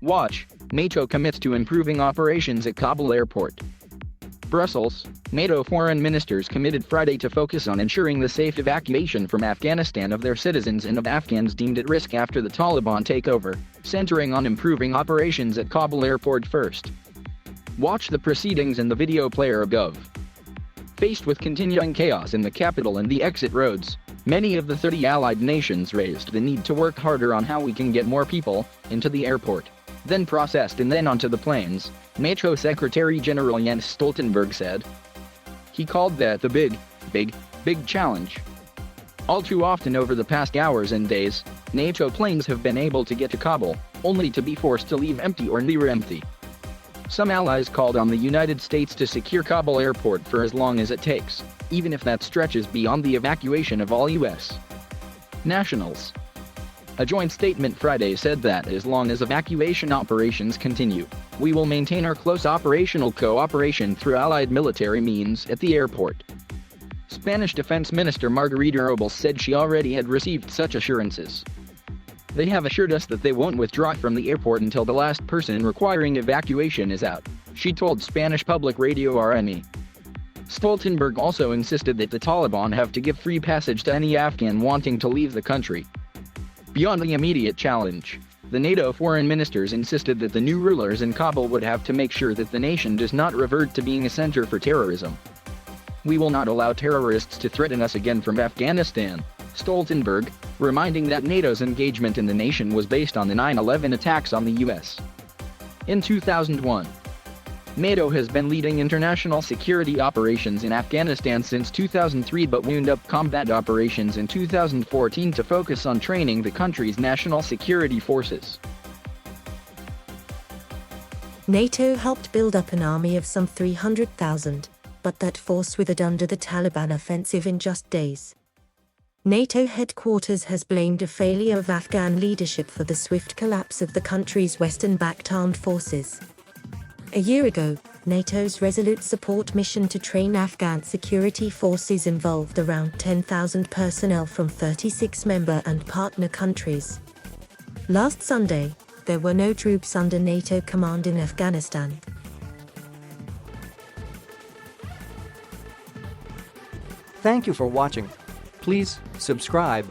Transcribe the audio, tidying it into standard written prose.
Watch, NATO commits to improving operations at Kabul airport. Brussels, NATO foreign ministers committed Friday to focus on ensuring the safe evacuation from Afghanistan of their citizens and of Afghans deemed at risk after the Taliban takeover, centering on improving operations at Kabul airport first. Watch the proceedings in the video player above. Faced with continuing chaos in the capital and the exit roads, many of the 30 allied nations raised the need to work harder on how we can get more people into the airport, then processed and then onto the planes, NATO Secretary-General Jens Stoltenberg said. He called that the big challenge. All too often over the past hours and days, NATO planes have been able to get to Kabul, only to be forced to leave empty or near empty. Some allies called on the United States to secure Kabul airport for as long as it takes, even if that stretches beyond the evacuation of all U.S. nationals. A joint statement Friday said that as long as evacuation operations continue, we will maintain our close operational cooperation through allied military means at the airport. Spanish Defense Minister Margarita Robles said she already had received such assurances. They have assured us that they won't withdraw from the airport until the last person requiring evacuation is out, she told Spanish public radio RME. Stoltenberg also insisted that the Taliban have to give free passage to any Afghan wanting to leave the country. Beyond the immediate challenge, the NATO foreign ministers insisted that the new rulers in Kabul would have to make sure that the nation does not revert to being a center for terrorism. We will not allow terrorists to threaten us again from Afghanistan, Stoltenberg, reminding that NATO's engagement in the nation was based on the 9/11 attacks on the U.S. In 2001. NATO has been leading international security operations in Afghanistan since 2003 but wound up combat operations in 2014 to focus on training the country's national security forces. NATO helped build up an army of some 300,000, but that force withered under the Taliban offensive in just days. NATO headquarters has blamed a failure of Afghan leadership for the swift collapse of the country's Western-backed armed forces. A year ago, NATO's Resolute Support mission to train Afghan security forces involved around 10,000 personnel from 36 member and partner countries. Last Sunday, there were no troops under NATO command in Afghanistan. Thank you for watching. Please subscribe